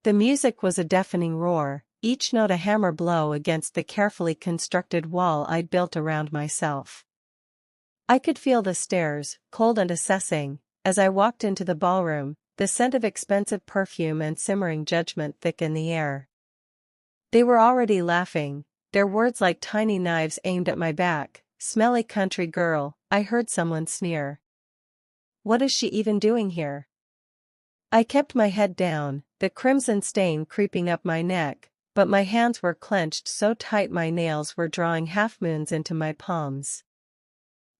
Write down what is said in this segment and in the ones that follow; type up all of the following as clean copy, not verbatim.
The music was a deafening roar, each note a hammer blow against the carefully constructed wall I'd built around myself. I could feel the stares, cold and assessing, as I walked into the ballroom, the scent of expensive perfume and simmering judgment thick in the air. They were already laughing, their words like tiny knives aimed at my back. "Smelly country girl," I heard someone sneer. "What is she even doing here?" I kept my head down, the crimson stain creeping up my neck, but my hands were clenched so tight my nails were drawing half-moons into my palms.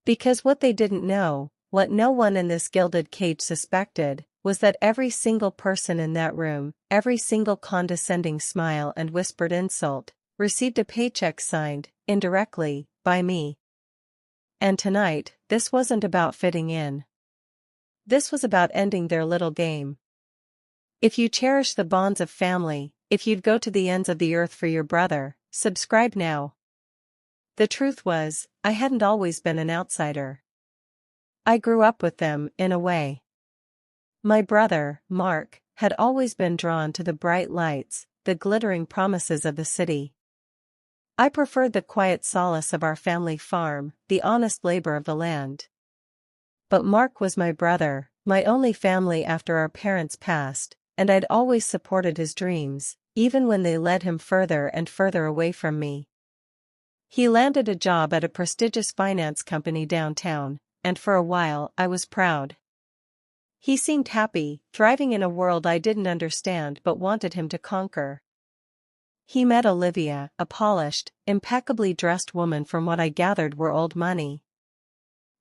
Because what they didn't know, what no one in this gilded cage suspected, was that every single person in that room, every single condescending smile and whispered insult, received a paycheck signed, indirectly, by me. And tonight, this wasn't about fitting in. This was about ending their little game. If you cherish the bonds of family, if you'd go to the ends of the earth for your brother, subscribe now. The truth was, I hadn't always been an outsider. I grew up with them, in a way. My brother, Mark, had always been drawn to the bright lights, the glittering promises of the city. I preferred the quiet solace of our family farm, the honest labor of the land. But Mark was my brother, my only family after our parents passed, and I'd always supported his dreams, even when they led him further and further away from me. He landed a job at a prestigious finance company downtown, and for a while I was proud. He seemed happy, thriving in a world I didn't understand but wanted him to conquer. He met Olivia, a polished, impeccably dressed woman from what I gathered were old money.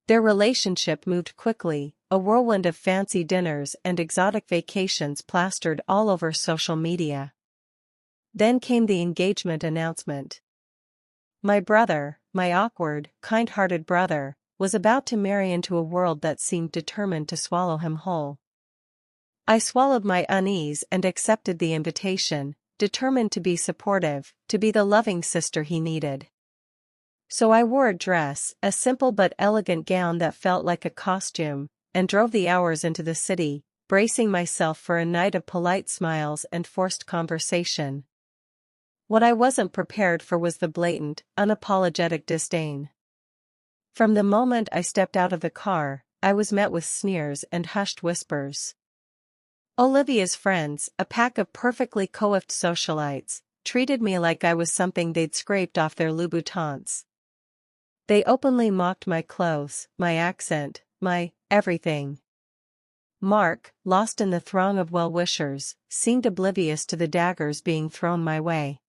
Their relationship moved quickly, a whirlwind of fancy dinners and exotic vacations plastered all over social media. Then came the engagement announcement. My brother, my awkward, kind-hearted brother, was about to marry into a world that seemed determined to swallow him whole. I swallowed my unease and accepted the invitation, determined to be supportive, to be the loving sister he needed. So I wore a dress, a simple but elegant gown that felt like a costume, and drove the hours into the city, bracing myself for a night of polite smiles and forced conversation. What I wasn't prepared for was the blatant, unapologetic disdain. From the moment I stepped out of the car, I was met with sneers and hushed whispers. Olivia's friends, a pack of perfectly coiffed socialites, treated me like I was something they'd scraped off their Louboutins. They openly mocked my clothes, my accent, my everything. Mark, lost in the throng of well-wishers, seemed oblivious to the daggers being thrown my way.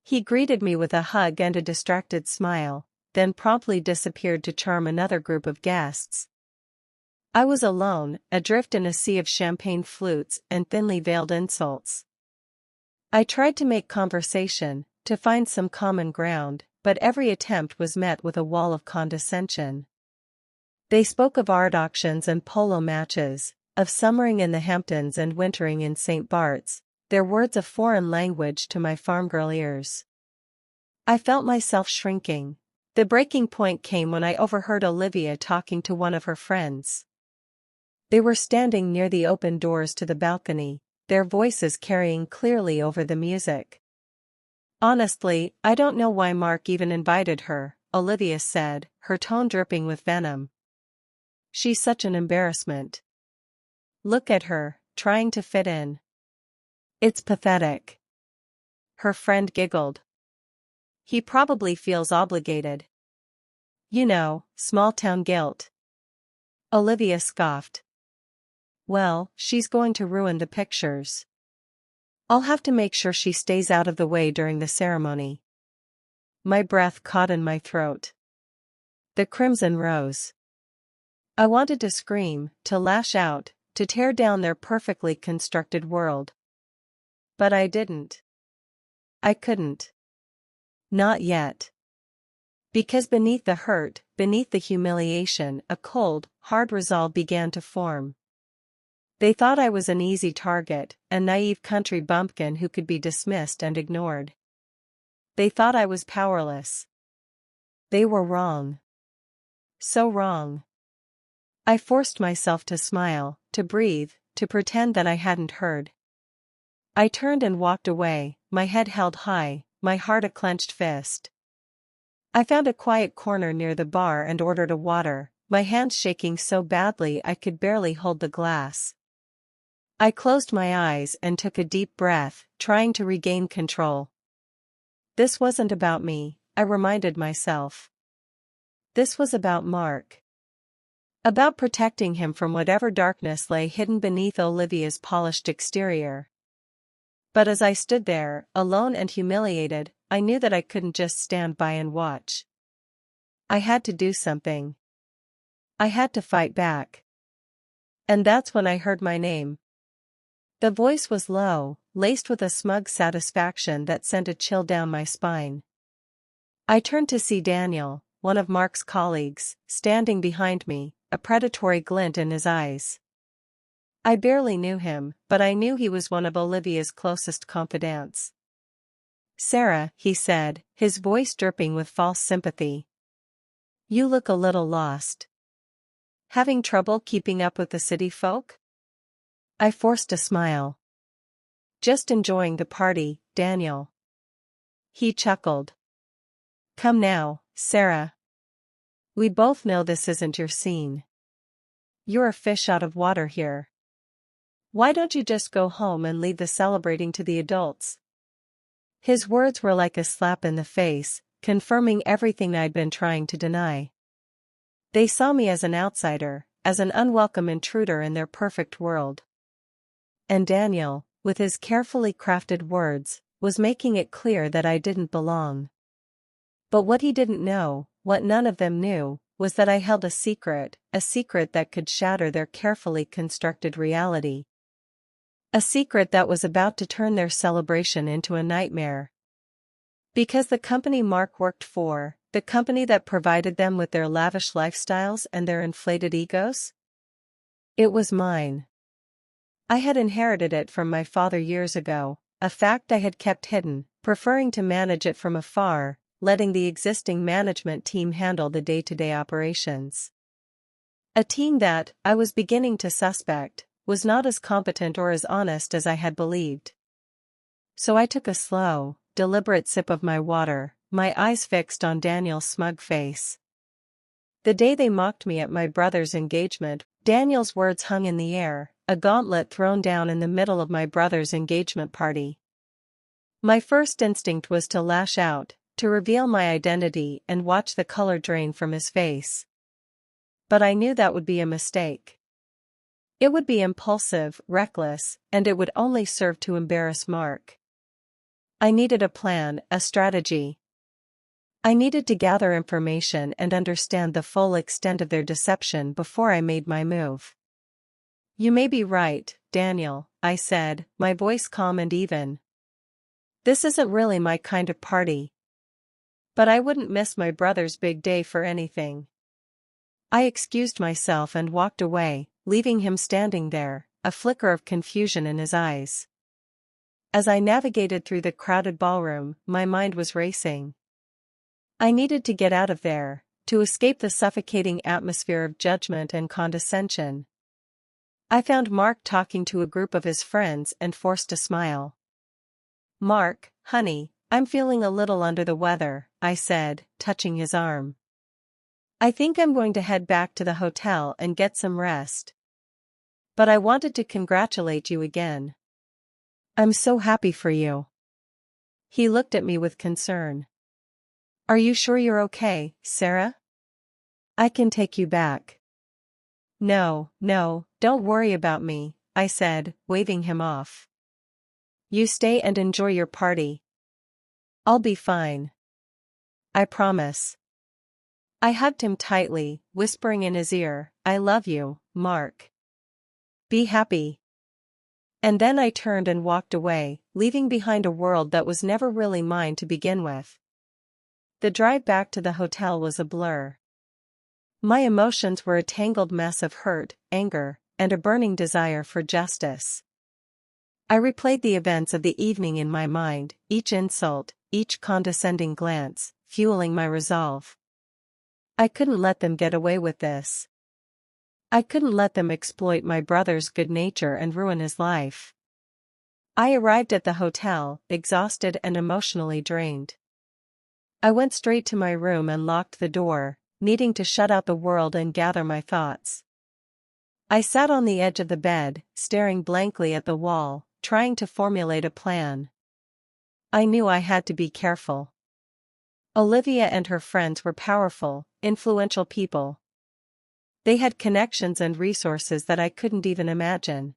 He greeted me with a hug and a distracted smile, then promptly disappeared to charm another group of guests. I was alone, adrift in a sea of champagne flutes and thinly veiled insults. I tried to make conversation, to find some common ground, but every attempt was met with a wall of condescension. They spoke of art auctions and polo matches, of summering in the Hamptons and wintering in St. Bart's, their words a foreign language to my farm-girl ears. I felt myself shrinking. The breaking point came when I overheard Olivia talking to one of her friends. They were standing near the open doors to the balcony, their voices carrying clearly over the music. "Honestly, I don't know why Mark even invited her," Olivia said, her tone dripping with venom. "She's such an embarrassment. Look at her, trying to fit in. It's pathetic." Her friend giggled. "He probably feels obligated. You know, small-town guilt." Olivia scoffed. "Well, she's going to ruin the pictures. I'll have to make sure she stays out of the way during the ceremony." My breath caught in my throat. The crimson rose. I wanted to scream, to lash out, to tear down their perfectly constructed world. But I didn't. I couldn't. Not yet. Because beneath the hurt, beneath the humiliation, a cold, hard resolve began to form. They thought I was an easy target, a naive country bumpkin who could be dismissed and ignored. They thought I was powerless. They were wrong. So wrong. I forced myself to smile, to breathe, to pretend that I hadn't heard. I turned and walked away, my head held high, my heart a clenched fist. I found a quiet corner near the bar and ordered a water, my hands shaking so badly I could barely hold the glass. I closed my eyes and took a deep breath, trying to regain control. This wasn't about me, I reminded myself. This was about Mark. About protecting him from whatever darkness lay hidden beneath Olivia's polished exterior. But as I stood there, alone and humiliated, I knew that I couldn't just stand by and watch. I had to do something. I had to fight back. And that's when I heard my name. The voice was low, laced with a smug satisfaction that sent a chill down my spine. I turned to see Daniel, one of Mark's colleagues, standing behind me, a predatory glint in his eyes. I barely knew him, but I knew he was one of Olivia's closest confidants. "Sarah," he said, his voice dripping with false sympathy. "You look a little lost. Having trouble keeping up with the city folk?" I forced a smile. "Just enjoying the party, Daniel." He chuckled. "Come now, Sarah. We both know this isn't your scene. You're a fish out of water here. Why don't you just go home and leave the celebrating to the adults?" His words were like a slap in the face, confirming everything I'd been trying to deny. They saw me as an outsider, as an unwelcome intruder in their perfect world. And Daniel, with his carefully crafted words, was making it clear that I didn't belong. But what he didn't know, what none of them knew, was that I held a secret that could shatter their carefully constructed reality. A secret that was about to turn their celebration into a nightmare. Because the company Mark worked for, the company that provided them with their lavish lifestyles and their inflated egos? It was mine. I had inherited it from my father years ago, a fact I had kept hidden, preferring to manage it from afar, letting the existing management team handle the day-to-day operations. A team that, I was beginning to suspect, was not as competent or as honest as I had believed. So I took a slow, deliberate sip of my water, my eyes fixed on Daniel's smug face. The day they mocked me at my brother's engagement, Daniel's words hung in the air, a gauntlet thrown down in the middle of my brother's engagement party. My first instinct was to lash out, to reveal my identity and watch the color drain from his face. But I knew that would be a mistake. It would be impulsive, reckless, and it would only serve to embarrass Mark. I needed a plan, a strategy. I needed to gather information and understand the full extent of their deception before I made my move. "You may be right, Daniel," I said, my voice calm and even. "This isn't really my kind of party. But I wouldn't miss my brother's big day for anything." I excused myself and walked away, leaving him standing there, a flicker of confusion in his eyes. As I navigated through the crowded ballroom, my mind was racing. I needed to get out of there, to escape the suffocating atmosphere of judgment and condescension. I found Mark talking to a group of his friends and forced a smile. "Mark, honey, I'm feeling a little under the weather," I said, touching his arm. "I think I'm going to head back to the hotel and get some rest. But I wanted to congratulate you again. I'm so happy for you." He looked at me with concern. "Are you sure you're okay, Sarah? I can take you back." No, don't worry about me," I said, waving him off. "You stay and enjoy your party. I'll be fine. I promise." I hugged him tightly, whispering in his ear, "I love you, Mark. Be happy." And then I turned and walked away, leaving behind a world that was never really mine to begin with. The drive back to the hotel was a blur. My emotions were a tangled mess of hurt, anger, and a burning desire for justice. I replayed the events of the evening in my mind, each insult, each condescending glance, fueling my resolve. I couldn't let them get away with this. I couldn't let them exploit my brother's good nature and ruin his life. I arrived at the hotel, exhausted and emotionally drained. I went straight to my room and locked the door, needing to shut out the world and gather my thoughts. I sat on the edge of the bed, staring blankly at the wall, trying to formulate a plan. I knew I had to be careful. Olivia and her friends were powerful, influential people. They had connections and resources that I couldn't even imagine.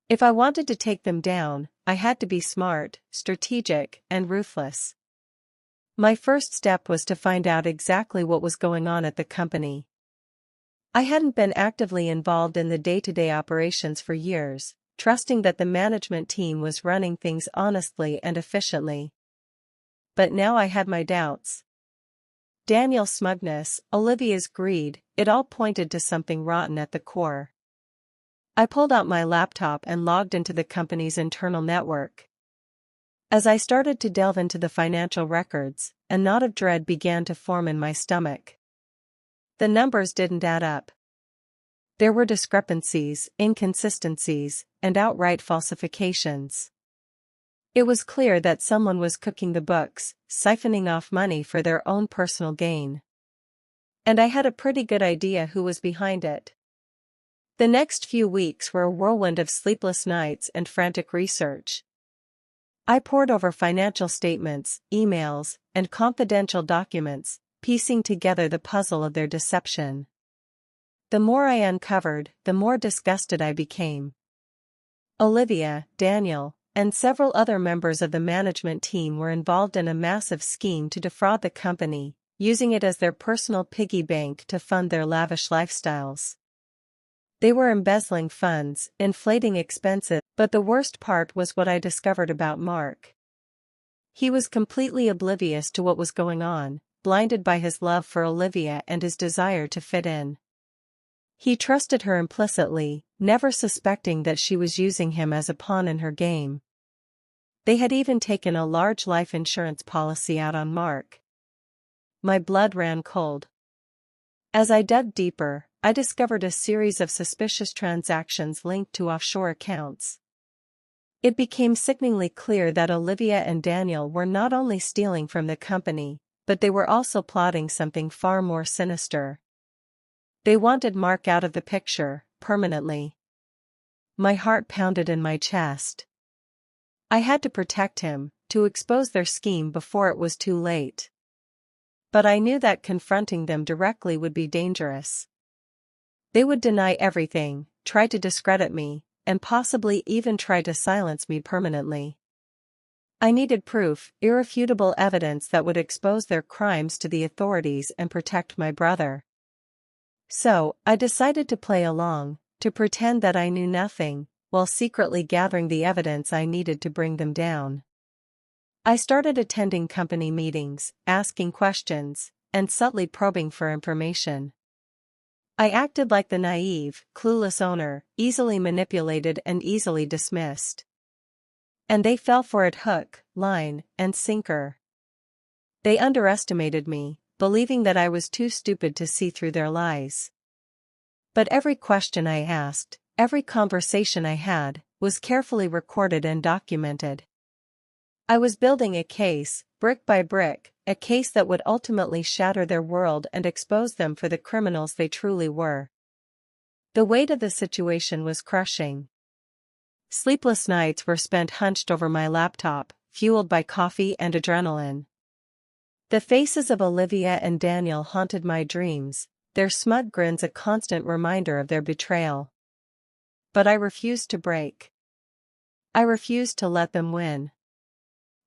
If I wanted to take them down, I had to be smart, strategic, and ruthless. My first step was to find out exactly what was going on at the company. I hadn't been actively involved in the day-to-day operations for years, trusting that the management team was running things honestly and efficiently. But now I had my doubts. Daniel's smugness, Olivia's greed, it all pointed to something rotten at the core. I pulled out my laptop and logged into the company's internal network. As I started to delve into the financial records, a knot of dread began to form in my stomach. The numbers didn't add up. There were discrepancies, inconsistencies, and outright falsifications. It was clear that someone was cooking the books, siphoning off money for their own personal gain. And I had a pretty good idea who was behind it. The next few weeks were a whirlwind of sleepless nights and frantic research. I pored over financial statements, emails, and confidential documents, piecing together the puzzle of their deception. The more I uncovered, the more disgusted I became. Olivia, Daniel, and several other members of the management team were involved in a massive scheme to defraud the company, using it as their personal piggy bank to fund their lavish lifestyles. They were embezzling funds, inflating expenses, but the worst part was what I discovered about Mark. He was completely oblivious to what was going on, blinded by his love for Olivia and his desire to fit in. He trusted her implicitly, never suspecting that she was using him as a pawn in her game. They had even taken a large life insurance policy out on Mark. My blood ran cold. As I dug deeper, I discovered a series of suspicious transactions linked to offshore accounts. It became sickeningly clear that Olivia and Daniel were not only stealing from the company, but they were also plotting something far more sinister. They wanted Mark out of the picture, permanently. My heart pounded in my chest. I had to protect him, to expose their scheme before it was too late. But I knew that confronting them directly would be dangerous. They would deny everything, try to discredit me, and possibly even try to silence me permanently. I needed proof, irrefutable evidence that would expose their crimes to the authorities and protect my brother. So, I decided to play along, to pretend that I knew nothing, while secretly gathering the evidence I needed to bring them down. I started attending company meetings, asking questions, and subtly probing for information. I acted like the naive, clueless owner, easily manipulated and easily dismissed. And they fell for it hook, line, and sinker. They underestimated me, believing that I was too stupid to see through their lies. But every question I asked, every conversation I had, was carefully recorded and documented. I was building a case, brick by brick, a case that would ultimately shatter their world and expose them for the criminals they truly were. The weight of the situation was crushing. Sleepless nights were spent hunched over my laptop, fueled by coffee and adrenaline. The faces of Olivia and Daniel haunted my dreams, their smug grins a constant reminder of their betrayal. But I refused to break. I refused to let them win.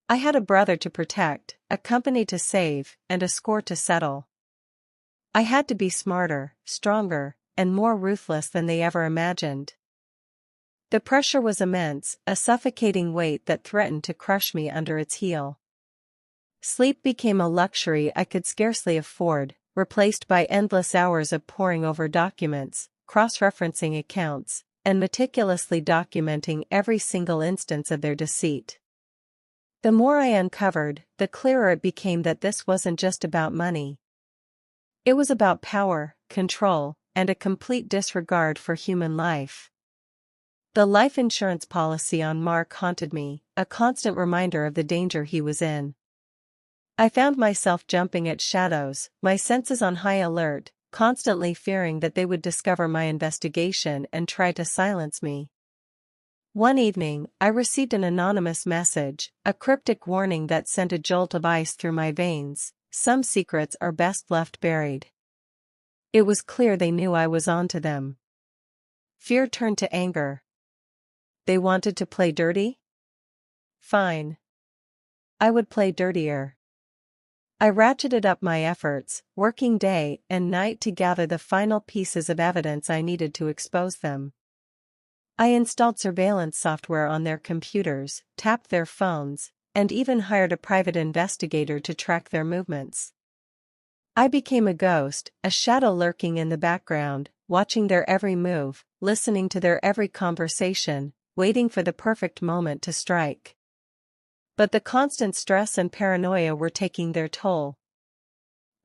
I had a brother to protect, a company to save, and a score to settle. I had to be smarter, stronger, and more ruthless than they ever imagined. The pressure was immense, a suffocating weight that threatened to crush me under its heel. Sleep became a luxury I could scarcely afford, replaced by endless hours of poring over documents, cross-referencing accounts, and meticulously documenting every single instance of their deceit. The more I uncovered, the clearer it became that this wasn't just about money. It was about power, control, and a complete disregard for human life. The life insurance policy on Mark haunted me, a constant reminder of the danger he was in. I found myself jumping at shadows, my senses on high alert, constantly fearing that they would discover my investigation and try to silence me. One evening, I received an anonymous message, a cryptic warning that sent a jolt of ice through my veins. Some secrets are best left buried. It was clear they knew I was onto them. Fear turned to anger. They wanted to play dirty? Fine. I would play dirtier. I ratcheted up my efforts, working day and night to gather the final pieces of evidence I needed to expose them. I installed surveillance software on their computers, tapped their phones, and even hired a private investigator to track their movements. I became a ghost, a shadow lurking in the background, watching their every move, listening to their every conversation, waiting for the perfect moment to strike. But the constant stress and paranoia were taking their toll.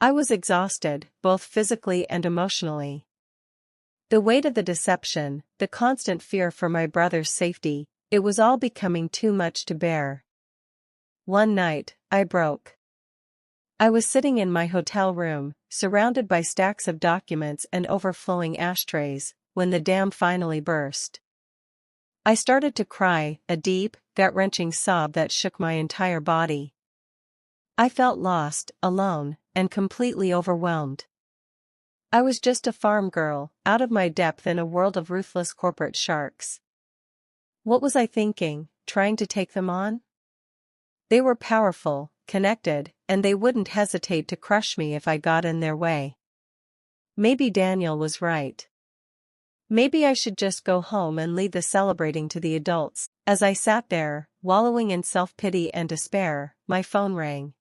I was exhausted, both physically and emotionally. The weight of the deception, the constant fear for my brother's safety, it was all becoming too much to bear. One night, I broke. I was sitting in my hotel room, surrounded by stacks of documents and overflowing ashtrays, when the dam finally burst. I started to cry, a deep, gut-wrenching sob that shook my entire body. I felt lost, alone, and completely overwhelmed. I was just a farm girl, out of my depth in a world of ruthless corporate sharks. What was I thinking, trying to take them on? They were powerful, connected, and they wouldn't hesitate to crush me if I got in their way. Maybe Daniel was right. Maybe I should just go home and leave the celebrating to the adults. As I sat there, wallowing in self-pity and despair, my phone rang.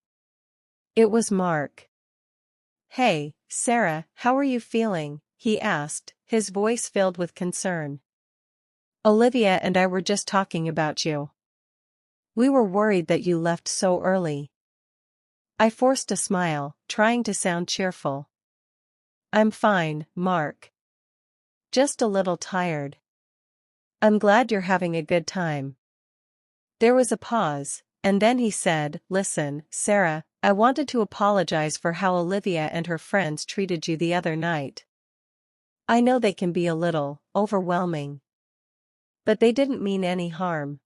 It was Mark. "Hey, Sarah, how are you feeling?" he asked, his voice filled with concern. "Olivia and I were just talking about you. We were worried that you left so early." I forced a smile, trying to sound cheerful. "I'm fine, Mark. Just a little tired. I'm glad you're having a good time." There was a pause, and then he said, "Listen, Sarah, I wanted to apologize for how Olivia and her friends treated you the other night. I know they can be a little overwhelming. But they didn't mean any harm."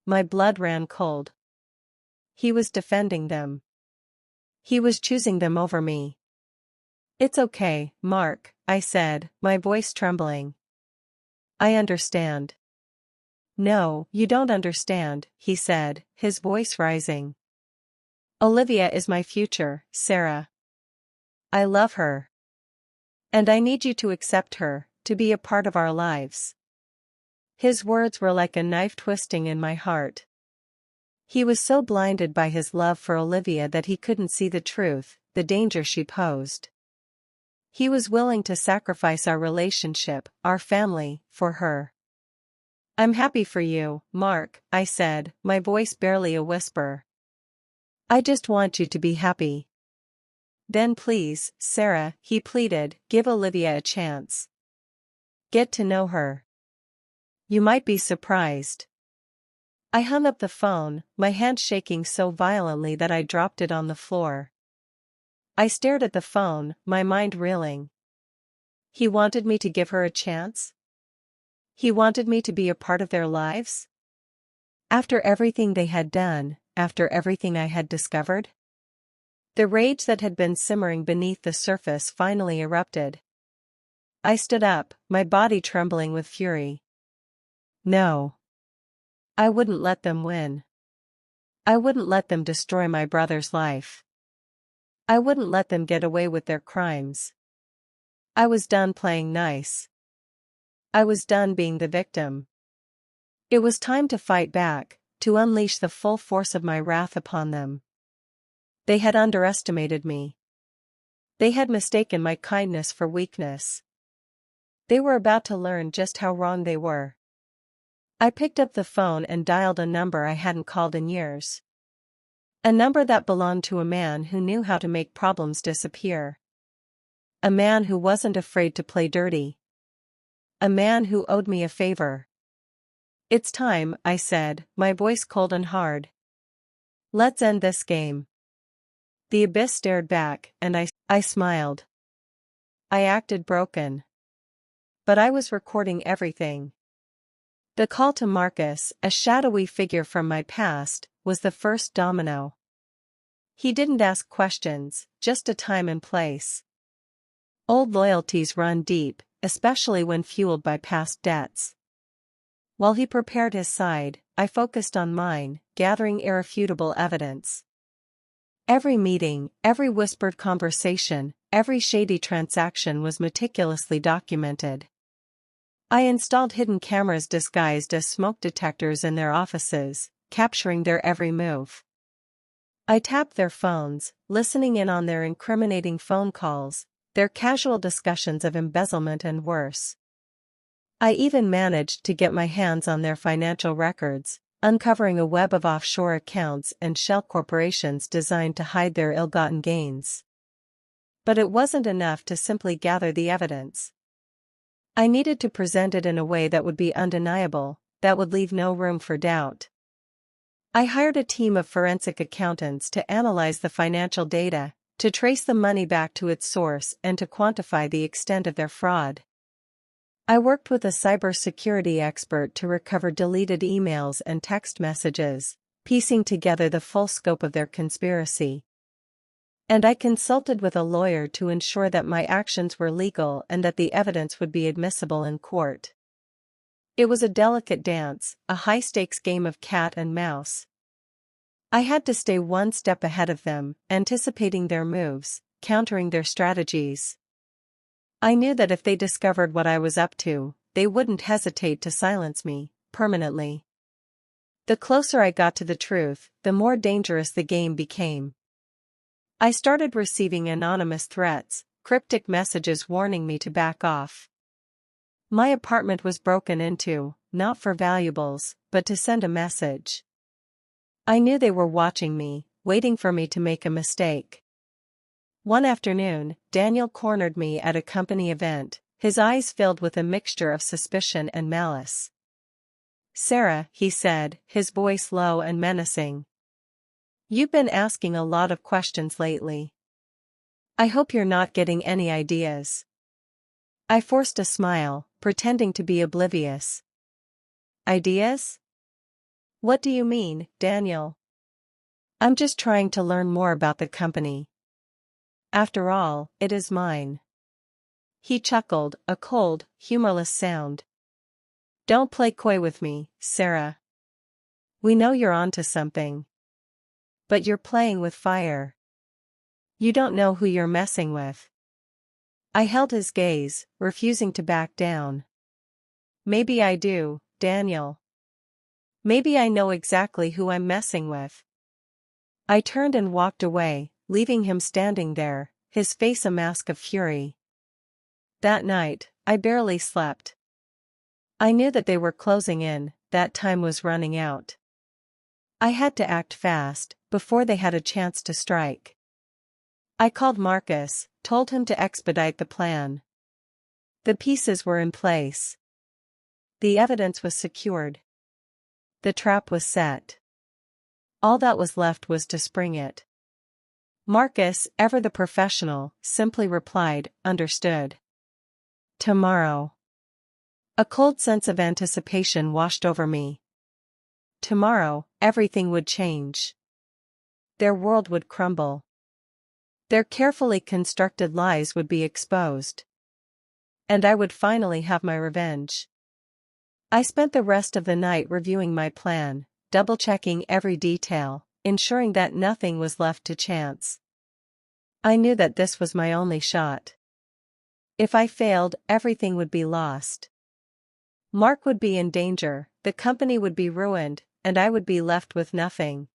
My blood ran cold. He was defending them. He was choosing them over me. "It's okay, Mark," I said, my voice trembling. "I understand." "No, you don't understand," he said, his voice rising. "Olivia is my future, Sarah. I love her. And I need you to accept her, to be a part of our lives." His words were like a knife twisting in my heart. He was so blinded by his love for Olivia that he couldn't see the truth, the danger she posed. He was willing to sacrifice our relationship, our family, for her. "I'm happy for you, Mark," I said, my voice barely a whisper. "I just want you to be happy." "Then please, Sarah," he pleaded, "give Olivia a chance. Get to know her. You might be surprised." I hung up the phone, my hand shaking so violently that I dropped it on the floor. I stared at the phone, my mind reeling. He wanted me to give her a chance? He wanted me to be a part of their lives? After everything they had done, after everything I had discovered? The rage that had been simmering beneath the surface finally erupted. I stood up, my body trembling with fury. No. I wouldn't let them win. I wouldn't let them destroy my brother's life. I wouldn't let them get away with their crimes. I was done playing nice. I was done being the victim. It was time to fight back, to unleash the full force of my wrath upon them. They had underestimated me. They had mistaken my kindness for weakness. They were about to learn just how wrong they were. I picked up the phone and dialed a number I hadn't called in years. A number that belonged to a man who knew how to make problems disappear. A man who wasn't afraid to play dirty. A man who owed me a favor. It's time, I said, my voice cold and hard. Let's end this game. The abyss stared back, and I smiled. I acted broken. But I was recording everything. The call to Marcus, a shadowy figure from my past, was the first domino. He didn't ask questions, just a time and place. Old loyalties run deep, especially when fueled by past debts. While he prepared his side, I focused on mine, gathering irrefutable evidence. Every meeting, every whispered conversation, every shady transaction was meticulously documented. I installed hidden cameras disguised as smoke detectors in their offices, capturing their every move. I tapped their phones, listening in on their incriminating phone calls, their casual discussions of embezzlement and worse. I even managed to get my hands on their financial records, uncovering a web of offshore accounts and shell corporations designed to hide their ill-gotten gains. But it wasn't enough to simply gather the evidence. I needed to present it in a way that would be undeniable, that would leave no room for doubt. I hired a team of forensic accountants to analyze the financial data, to trace the money back to its source and to quantify the extent of their fraud. I worked with a cybersecurity expert to recover deleted emails and text messages, piecing together the full scope of their conspiracy. And I consulted with a lawyer to ensure that my actions were legal and that the evidence would be admissible in court. It was a delicate dance, a high-stakes game of cat and mouse. I had to stay one step ahead of them, anticipating their moves, countering their strategies. I knew that if they discovered what I was up to, they wouldn't hesitate to silence me, permanently. The closer I got to the truth, the more dangerous the game became. I started receiving anonymous threats, cryptic messages warning me to back off. My apartment was broken into, not for valuables, but to send a message. I knew they were watching me, waiting for me to make a mistake. One afternoon, Daniel cornered me at a company event, his eyes filled with a mixture of suspicion and malice. "Sarah," he said, his voice low and menacing. "You've been asking a lot of questions lately. I hope you're not getting any ideas." I forced a smile, pretending to be oblivious. "Ideas? What do you mean, Daniel?" "I'm just trying to learn more about the company. After all, it is mine." He chuckled, a cold, humorless sound. "Don't play coy with me, Sarah. We know you're onto something. But you're playing with fire. You don't know who you're messing with." I held his gaze, refusing to back down. "Maybe I do, Daniel. Maybe I know exactly who I'm messing with." I turned and walked away, leaving him standing there, his face a mask of fury. That night, I barely slept. I knew that they were closing in, that time was running out. I had to act fast, before they had a chance to strike. I called Marcus, told him to expedite the plan. The pieces were in place. The evidence was secured. The trap was set. All that was left was to spring it. Marcus, ever the professional, simply replied, "Understood." Tomorrow. A cold sense of anticipation washed over me. Tomorrow, everything would change. Their world would crumble. Their carefully constructed lies would be exposed. And I would finally have my revenge. I spent the rest of the night reviewing my plan, double-checking every detail, ensuring that nothing was left to chance. I knew that this was my only shot. If I failed, everything would be lost. Mark would be in danger, the company would be ruined, and I would be left with nothing.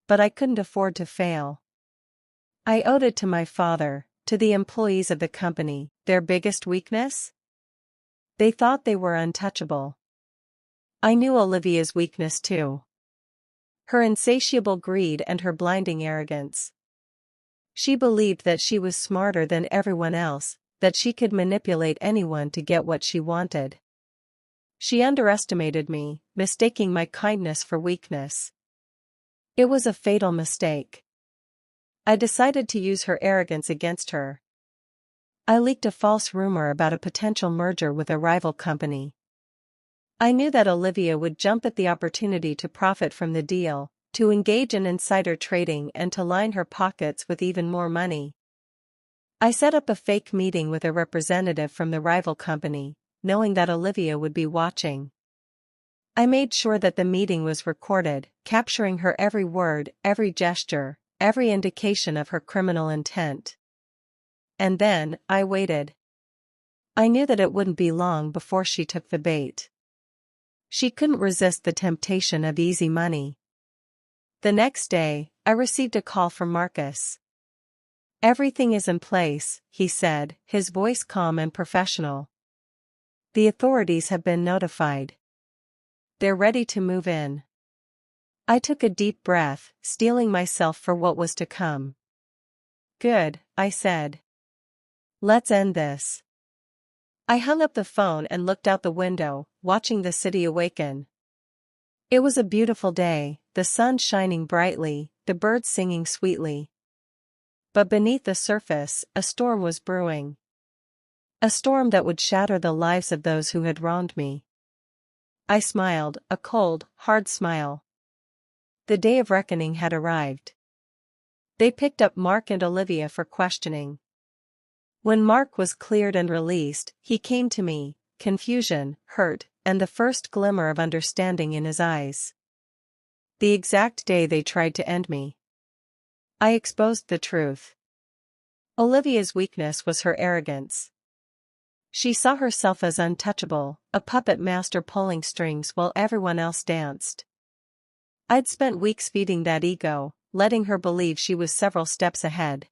But I couldn't afford to fail. I owed it to my father, to the employees of the company, their biggest weakness? They thought they were untouchable. I knew Olivia's weakness too. Her insatiable greed and her blinding arrogance. She believed that she was smarter than everyone else, that she could manipulate anyone to get what she wanted. She underestimated me, mistaking my kindness for weakness. It was a fatal mistake. I decided to use her arrogance against her. I leaked a false rumor about a potential merger with a rival company. I knew that Olivia would jump at the opportunity to profit from the deal, to engage in insider trading and to line her pockets with even more money. I set up a fake meeting with a representative from the rival company, knowing that Olivia would be watching. I made sure that the meeting was recorded, capturing her every word, every gesture, every indication of her criminal intent. And then, I waited. I knew that it wouldn't be long before she took the bait. She couldn't resist the temptation of easy money. The next day, I received a call from Marcus. "Everything is in place," he said, his voice calm and professional. "The authorities have been notified. They're ready to move in." I took a deep breath, steeling myself for what was to come. "Good," I said. "Let's end this." I hung up the phone and looked out the window, watching the city awaken. It was a beautiful day, the sun shining brightly, the birds singing sweetly. But beneath the surface, a storm was brewing. A storm that would shatter the lives of those who had wronged me. I smiled, a cold, hard smile. The day of reckoning had arrived. They picked up Mark and Olivia for questioning. When Mark was cleared and released, he came to me, confusion, hurt, and the first glimmer of understanding in his eyes. The exact day they tried to end me. I exposed the truth. Olivia's weakness was her arrogance. She saw herself as untouchable, a puppet master pulling strings while everyone else danced. I'd spent weeks feeding that ego, letting her believe she was several steps ahead.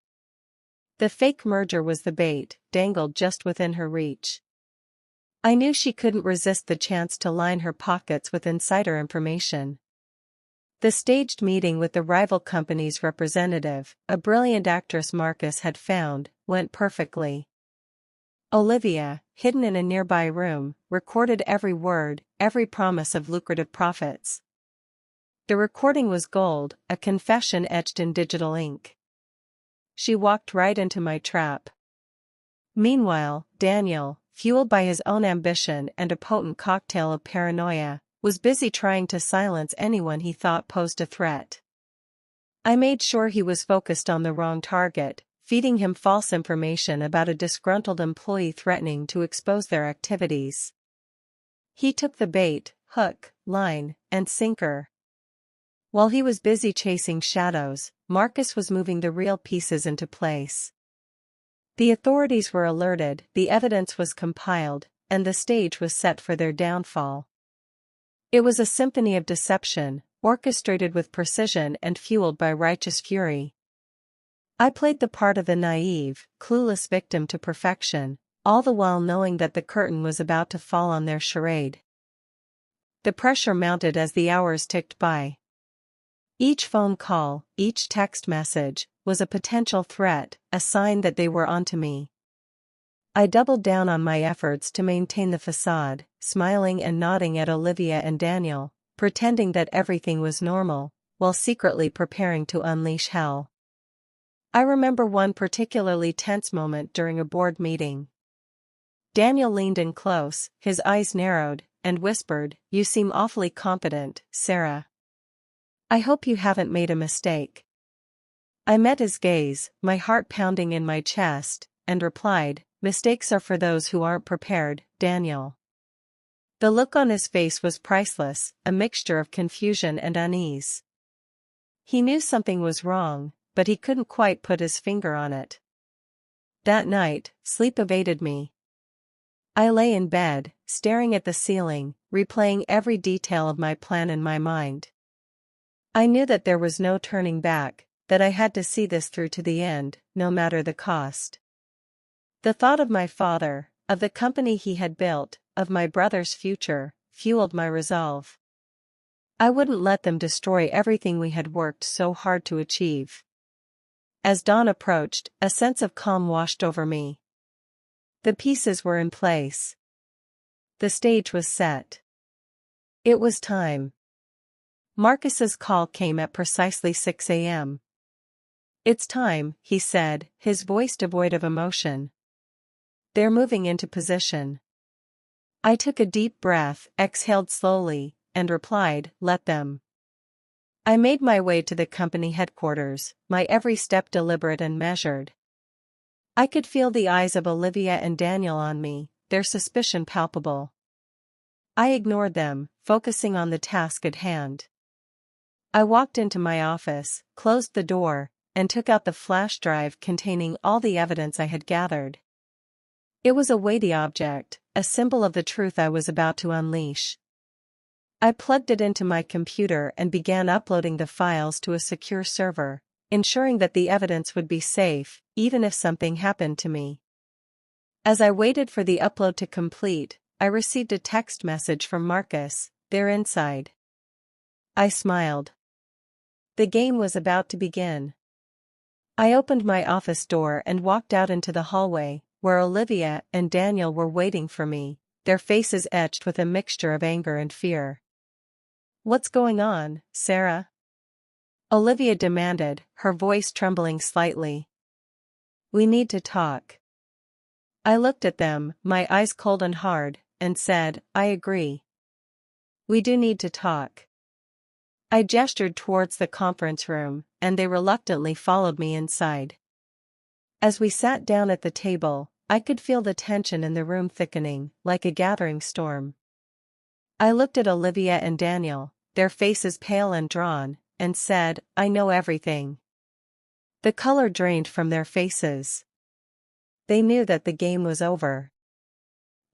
The fake merger was the bait, dangled just within her reach. I knew she couldn't resist the chance to line her pockets with insider information. The staged meeting with the rival company's representative, a brilliant actress Marcus had found, went perfectly. Olivia, hidden in a nearby room, recorded every word, every promise of lucrative profits. The recording was gold, a confession etched in digital ink. She walked right into my trap. Meanwhile, Daniel, fueled by his own ambition and a potent cocktail of paranoia, was busy trying to silence anyone he thought posed a threat. I made sure he was focused on the wrong target, feeding him false information about a disgruntled employee threatening to expose their activities. He took the bait, hook, line, and sinker. While he was busy chasing shadows, Marcus was moving the real pieces into place. The authorities were alerted, the evidence was compiled, and the stage was set for their downfall. It was a symphony of deception, orchestrated with precision and fueled by righteous fury. I played the part of the naive, clueless victim to perfection, all the while knowing that the curtain was about to fall on their charade. The pressure mounted as the hours ticked by. Each phone call, each text message, was a potential threat, a sign that they were onto me. I doubled down on my efforts to maintain the facade, smiling and nodding at Olivia and Daniel, pretending that everything was normal, while secretly preparing to unleash hell. I remember one particularly tense moment during a board meeting. Daniel leaned in close, his eyes narrowed, and whispered, "You seem awfully competent, Sarah. I hope you haven't made a mistake." I met his gaze, my heart pounding in my chest, and replied, "Mistakes are for those who aren't prepared, Daniel." The look on his face was priceless, a mixture of confusion and unease. He knew something was wrong, but he couldn't quite put his finger on it. That night, sleep evaded me. I lay in bed, staring at the ceiling, replaying every detail of my plan in my mind. I knew that there was no turning back, that I had to see this through to the end, no matter the cost. The thought of my father, of the company he had built, of my brother's future, fueled my resolve. I wouldn't let them destroy everything we had worked so hard to achieve. As dawn approached, a sense of calm washed over me. The pieces were in place. The stage was set. It was time. Marcus's call came at precisely 6 a.m. "It's time," he said, his voice devoid of emotion. "They're moving into position." I took a deep breath, exhaled slowly, and replied, "Let them." I made my way to the company headquarters, my every step deliberate and measured. I could feel the eyes of Olivia and Daniel on me, their suspicion palpable. I ignored them, focusing on the task at hand. I walked into my office, closed the door, and took out the flash drive containing all the evidence I had gathered. It was a weighty object, a symbol of the truth I was about to unleash. I plugged it into my computer and began uploading the files to a secure server, ensuring that the evidence would be safe, even if something happened to me. As I waited for the upload to complete, I received a text message from Marcus, "They're inside." I smiled. The game was about to begin. I opened my office door and walked out into the hallway, where Olivia and Daniel were waiting for me, their faces etched with a mixture of anger and fear. "What's going on, Sarah?" Olivia demanded, her voice trembling slightly. "We need to talk." I looked at them, my eyes cold and hard, and said, "I agree. We do need to talk." I gestured towards the conference room, and they reluctantly followed me inside. As we sat down at the table, I could feel the tension in the room thickening, like a gathering storm. I looked at Olivia and Daniel, their faces pale and drawn, and said, "I know everything." The color drained from their faces. They knew that the game was over.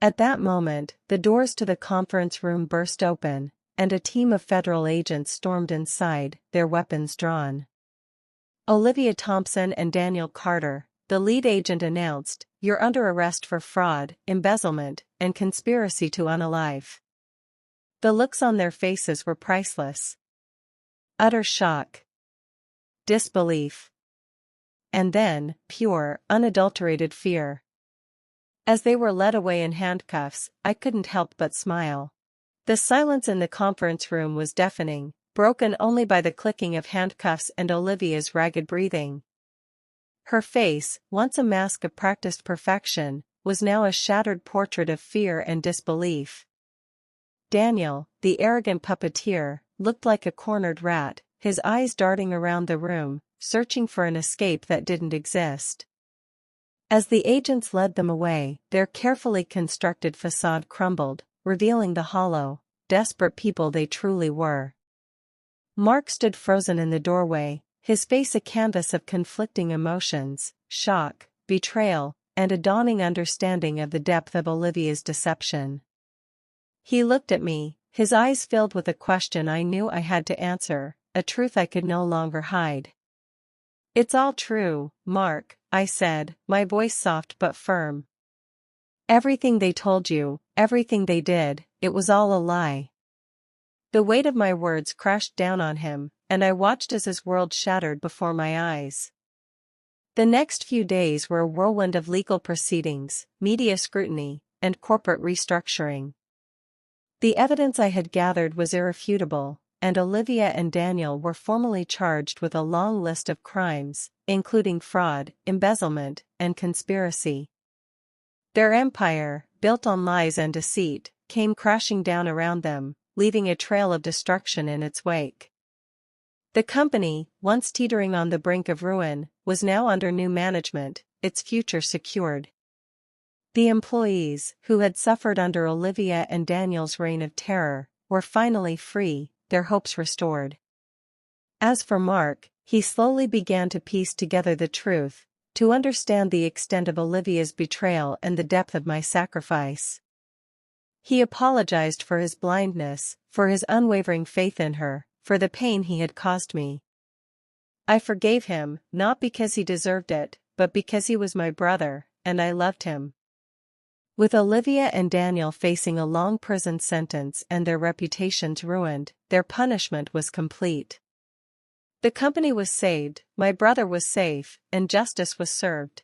At that moment, the doors to the conference room burst open, and a team of federal agents stormed inside, their weapons drawn. Olivia Thompson and Daniel Carter, the lead agent, announced, "You're under arrest for fraud, embezzlement, and conspiracy to unalive." The looks on their faces were priceless. Utter shock. Disbelief. And then, pure, unadulterated fear. As they were led away in handcuffs, I couldn't help but smile. The silence in the conference room was deafening, broken only by the clicking of handcuffs and Olivia's ragged breathing. Her face, once a mask of practiced perfection, was now a shattered portrait of fear and disbelief. Daniel, the arrogant puppeteer, looked like a cornered rat, his eyes darting around the room, searching for an escape that didn't exist. As the agents led them away, their carefully constructed facade crumbled, revealing the hollow, desperate people they truly were. Mark stood frozen in the doorway, his face a canvas of conflicting emotions, shock, betrayal, and a dawning understanding of the depth of Olivia's deception. He looked at me, his eyes filled with a question I knew I had to answer, a truth I could no longer hide. "It's all true, Mark," I said, my voice soft but firm. "Everything they told you, everything they did, it was all a lie." The weight of my words crashed down on him, and I watched as his world shattered before my eyes. The next few days were a whirlwind of legal proceedings, media scrutiny, and corporate restructuring. The evidence I had gathered was irrefutable, and Olivia and Daniel were formally charged with a long list of crimes, including fraud, embezzlement, and conspiracy. Their empire, built on lies and deceit, came crashing down around them, leaving a trail of destruction in its wake. The company, once teetering on the brink of ruin, was now under new management, its future secured. The employees, who had suffered under Olivia and Daniel's reign of terror, were finally free, their hopes restored. As for Mark, he slowly began to piece together the truth, to understand the extent of Olivia's betrayal and the depth of my sacrifice. He apologized for his blindness, for his unwavering faith in her, for the pain he had caused me. I forgave him, not because he deserved it, but because he was my brother, and I loved him. With Olivia and Daniel facing a long prison sentence and their reputations ruined, their punishment was complete. The company was saved, my brother was safe, and justice was served.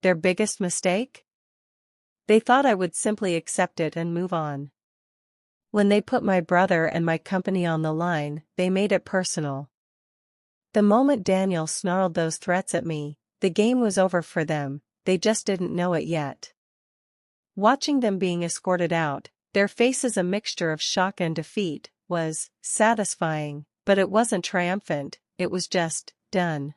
Their biggest mistake? They thought I would simply accept it and move on. When they put my brother and my company on the line, they made it personal. The moment Daniel snarled those threats at me, the game was over for them, they just didn't know it yet. Watching them being escorted out, their faces a mixture of shock and defeat, was satisfying, but it wasn't triumphant, it was just done.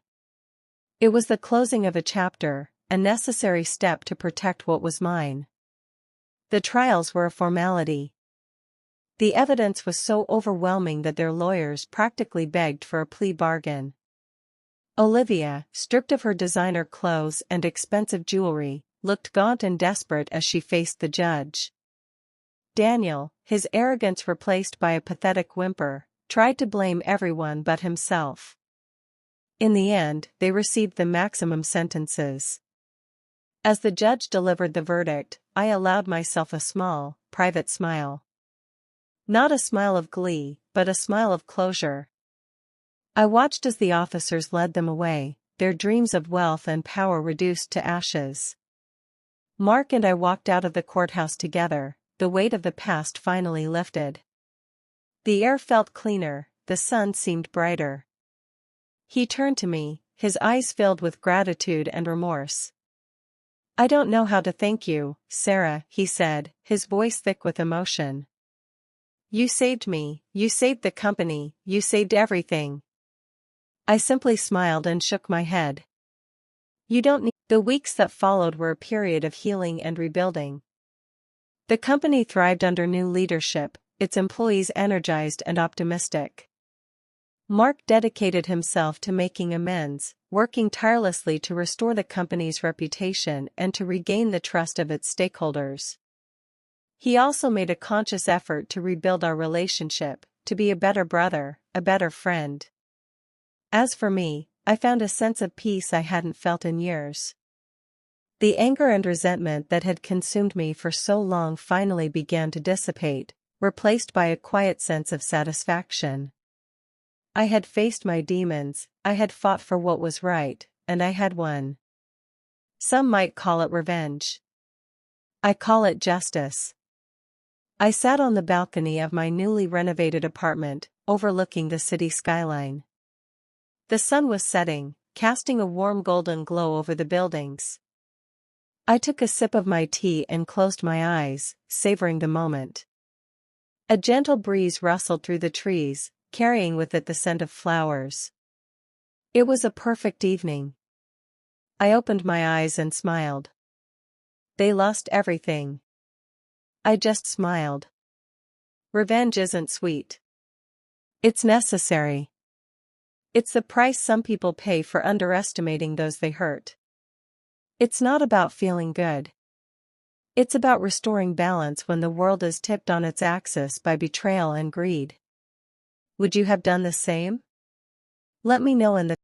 It was the closing of a chapter, a necessary step to protect what was mine. The trials were a formality. The evidence was so overwhelming that their lawyers practically begged for a plea bargain. Olivia, stripped of her designer clothes and expensive jewelry, looked gaunt and desperate as she faced the judge. Daniel, his arrogance replaced by a pathetic whimper, tried to blame everyone but himself. In the end, they received the maximum sentences. As the judge delivered the verdict, I allowed myself a small, private smile. Not a smile of glee, but a smile of closure. I watched as the officers led them away, their dreams of wealth and power reduced to ashes. Mark and I walked out of the courthouse together, the weight of the past finally lifted. The air felt cleaner, the sun seemed brighter. He turned to me, his eyes filled with gratitude and remorse. "I don't know how to thank you, Sarah," he said, his voice thick with emotion. "You saved me, you saved the company, you saved everything." I simply smiled and shook my head. "You don't need." The weeks that followed were a period of healing and rebuilding. The company thrived under new leadership, its employees energized and optimistic. Mark dedicated himself to making amends, working tirelessly to restore the company's reputation and to regain the trust of its stakeholders. He also made a conscious effort to rebuild our relationship, to be a better brother, a better friend. As for me, I found a sense of peace I hadn't felt in years. The anger and resentment that had consumed me for so long finally began to dissipate, replaced by a quiet sense of satisfaction. I had faced my demons, I had fought for what was right, and I had won. Some might call it revenge. I call it justice. I sat on the balcony of my newly renovated apartment, overlooking the city skyline. The sun was setting, casting a warm golden glow over the buildings. I took a sip of my tea and closed my eyes, savoring the moment. A gentle breeze rustled through the trees, carrying with it the scent of flowers. It was a perfect evening. I opened my eyes and smiled. They lost everything. I just smiled. Revenge isn't sweet. It's necessary. It's the price some people pay for underestimating those they hurt. It's not about feeling good. It's about restoring balance when the world is tipped on its axis by betrayal and greed. Would you have done the same? Let me know in the